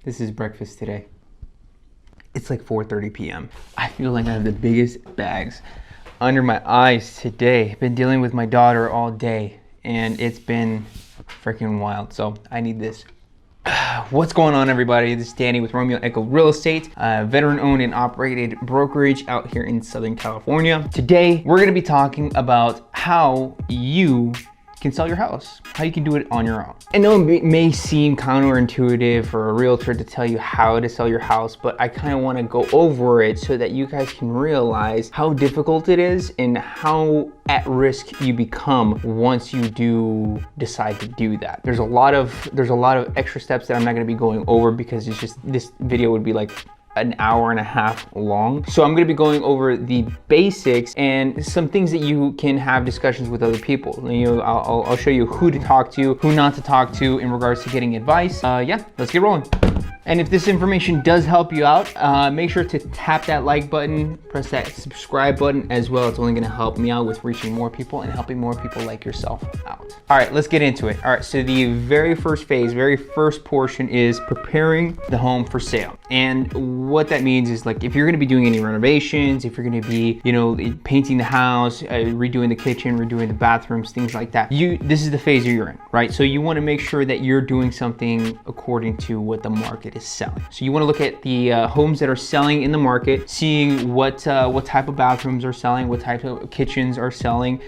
This is breakfast today. It's like 4:30 p.m. I feel like I have the biggest bags under my eyes today. I've been dealing with my daughter all day and it's been freaking wild. So I need this. What's going on, everybody? This is Danny with Romeo Echo Real Estate, a veteran-owned and operated brokerage out here in Southern California. Today, we're gonna be talking about how you can sell your house, how you can do it on your own. I know it may seem counterintuitive for a realtor to tell you how to sell your house, but I kind of want to go over it so that you guys can realize how difficult it is and how at risk you become once you do decide to do that. There's a lot of extra steps that I'm not going to be going over because it's just, this video would be like an hour and a half long. So I'm gonna be going over the basics and some things that you can have discussions with other people. You know, I'll show you who to talk to, who not to talk to in regards to getting advice. Yeah, let's get rolling. And if this information does help you out, make sure to tap that like button, press that subscribe button as well. It's only gonna help me out with reaching more people and helping more people like yourself out. All right, let's get into it. All right, so the very first phase, very first portion is preparing the home for sale. And what that means is, like, if you're gonna be doing any renovations, if you're gonna be, you know, painting the house, redoing the kitchen, redoing the bathrooms, things like that, this is the phase you're in, right? So you wanna make sure that you're doing something according to what the market is selling. So you want to look at the homes that are selling in the market, seeing what type of bathrooms are selling, what type of kitchens are selling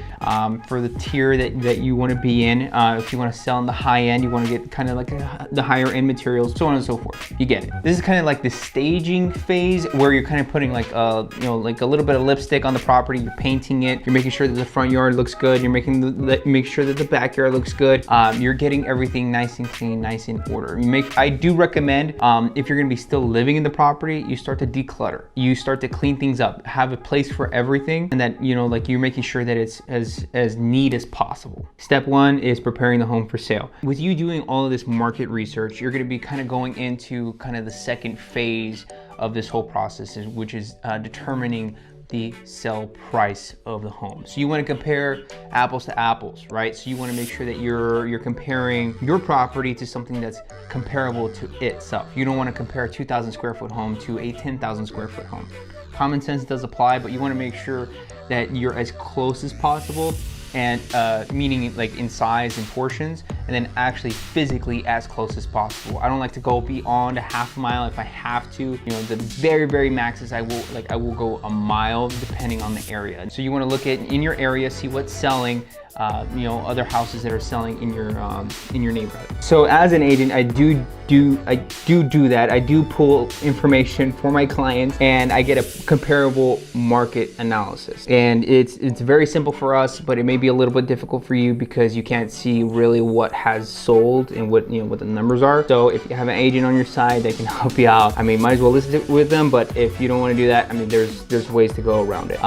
for the tier that you want to be in. If you want to sell in the high end, you want to get kind of like the higher end materials, so on and so forth. You get it. This is kind of like the staging phase where you're kind of putting like like a little bit of lipstick on the property. You're painting it. You're making sure that the front yard looks good. You're make sure that the backyard looks good. You're getting everything nice and clean, nice in order. I do recommend, if you're gonna be still living in the property, you start to declutter. You start to clean things up, have a place for everything, and that, you know, like, you're making sure that it's as neat as possible. Step one is preparing the home for sale. With you doing all of this market research, you're gonna be kind of going into kind of the second phase of this whole process, which is determining the sell price of the home. So you want to compare apples to apples, right? So you want to make sure that you're comparing your property to something that's comparable to itself. You don't want to compare a 2,000 square foot home to a 10,000 square foot home. Common sense does apply, but you want to make sure that you're as close as possible, and meaning like in size and portions, and then actually physically as close as possible. I don't like to go beyond a half mile if I have to. You know, the very max is I will go a mile depending on the area. So you want to look at in your area, see what's selling, you know, other houses that are selling in your neighborhood. So as an agent, I do that. I do pull information for my clients and I get a comparable market analysis. And it's very simple for us, but it may be a little bit difficult for you because you can't see really what has sold and what the numbers are. So if you have an agent on your side that can help you out, I mean, might as well list it with them. But if you don't want to do that, I mean, there's ways to go around it.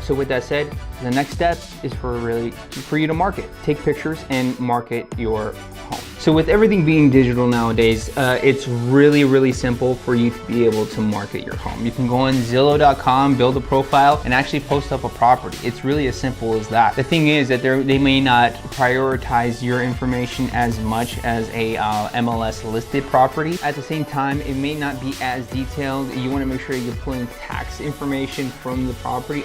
So with that said, the next step is for you to market. Take pictures and market your home. So with everything being digital nowadays, it's really simple for you to be able to market your home. You can go on Zillow.com, build a profile, and actually post up a property. It's really as simple as that. The thing is that they may not prioritize your information as much as a MLS listed property. At the same time, it may not be as detailed. You want to make sure you're pulling tax information from the property,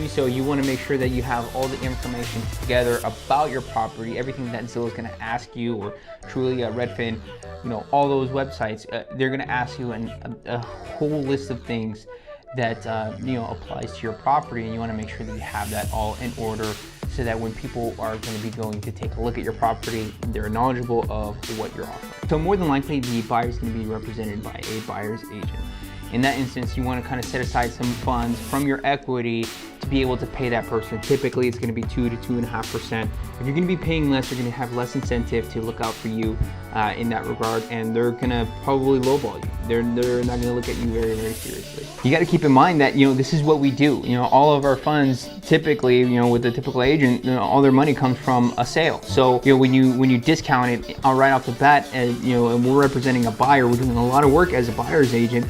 so you want to make sure that you have all the information together about your property, everything that Zillow is going to ask you, or Trulia, Redfin, you know, all those websites, they're going to ask you a whole list of things that you know, applies to your property, and you want to make sure that you have that all in order so that when people are going to be going to take a look at your property, they're knowledgeable of what you're offering. So more than likely, the buyer is going to be represented by a buyer's agent. In that instance, you want to kind of set aside some funds from your equity to be able to pay that person. Typically, it's going to be 2 to 2.5%. If you're going to be paying less, you're going to have less incentive to look out for you in that regard, and they're going to probably lowball you. They're not going to look at you very seriously. You got to keep in mind that, you know, this is what we do. You know, all of our funds typically, you know, with the typical agent, you know, all their money comes from a sale. So, you know, when you discount it right off the bat, you know, and we're representing a buyer, we're doing a lot of work as a buyer's agent.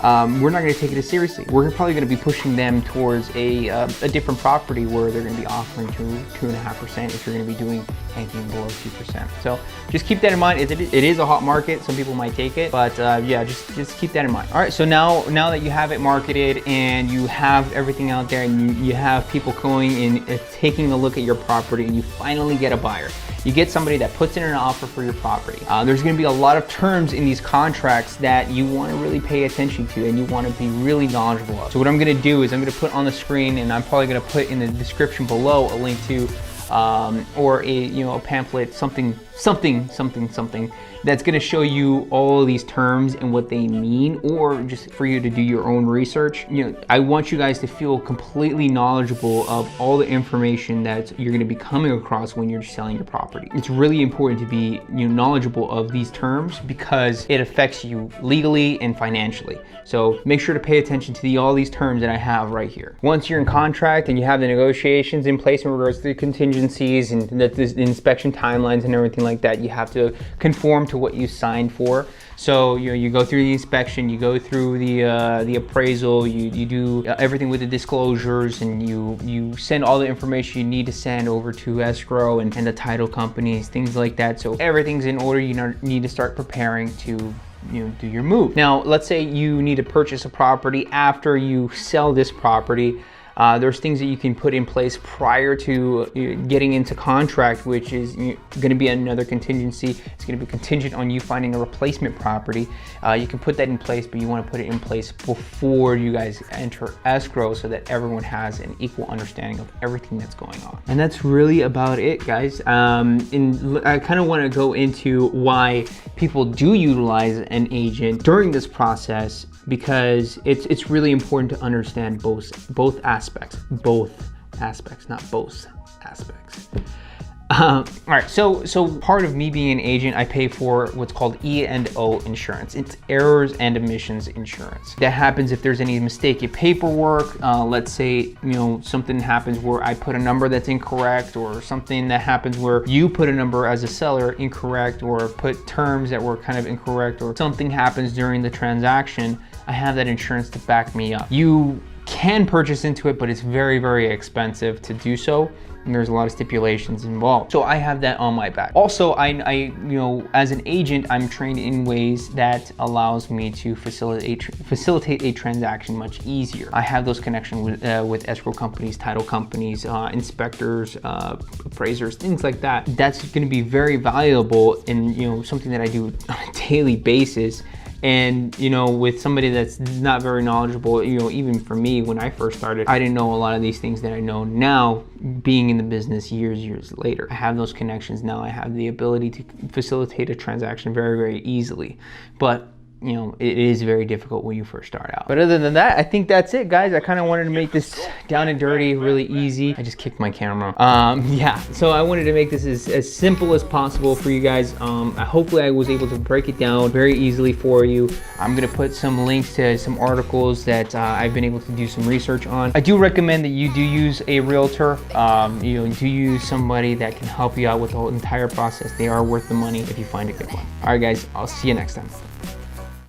we're not going to take it as seriously. We're probably going to be pushing them towards a different property where they're going to be offering 2.5% if you're going to be doing anything below 2%. So just keep that in mind. It is a hot market. Some people might take it, but yeah, just keep that in mind. All right, so now that you have it marketed and you have everything out there and you have people going and taking a look at your property and you finally get a buyer, you get somebody that puts in an offer for your property. There's going to be a lot of terms in these contracts that you want to really pay attention to and you want to be really knowledgeable of. So what I'm going to do is I'm going to put on the screen, and I'm probably going to put in the description below a link to or a pamphlet, something that's going to show you all of these terms and what they mean, or just for you to do your own research. I want you guys to feel completely knowledgeable of all the information that you're going to be coming across when you're selling your property. It's really important to be knowledgeable of these terms because it affects you legally and financially. So make sure to pay attention to all these terms that I have right here. Once you're in contract and you have the negotiations in place in regards to the contingencies and the inspection timelines and everything like that, you have to conform to what you signed for. So you go through the inspection, you go through the appraisal, you do everything with the disclosures, and you send all the information you need to send over to escrow and the title companies, things like that. So everything's in order. You need to start preparing to do your move. Now, let's say you need to purchase a property after you sell this property. There's things that you can put in place prior to getting into contract, which is going to be another contingency. It's going to be contingent on you finding a replacement property. You can put that in place, but you want to put it in place before you guys enter escrow so that everyone has an equal understanding of everything that's going on. And that's really about it, guys. And I kind of want to go into why people do utilize an agent during this process, because it's really important to understand both aspects, not both aspects. All right, so part of me being an agent, I pay for what's called E&O insurance. It's errors and omissions insurance. That happens if there's any mistaken paperwork. Let's say something happens where I put a number that's incorrect, or something that happens where you put a number as a seller incorrect, or put terms that were kind of incorrect, or something happens during the transaction. I have that insurance to back me up. You can purchase into it, but it's very, very expensive to do so. And there's a lot of stipulations involved. So I have that on my back. Also, I as an agent, I'm trained in ways that allows me to facilitate a transaction much easier. I have those connections with escrow companies, title companies, inspectors, appraisers, things like that. That's going to be very valuable in something that I do on a daily basis. And with somebody that's not very knowledgeable, even for me, when I first started, I didn't know a lot of these things that I know now, being in the business years later. I have those connections now. I have the ability to facilitate a transaction very, very easily. But it is very difficult when you first start out. But other than that, I think that's it, guys. I kind of wanted to make this down and dirty, really easy. I just kicked my camera. Yeah, so I wanted to make this as simple as possible for you guys. Hopefully I was able to break it down very easily for you. I'm gonna put some links to some articles that I've been able to do some research on. I do recommend that you do use a realtor. Do use somebody that can help you out with the whole entire process. They are worth the money if you find a good one. All right, guys, I'll see you next time.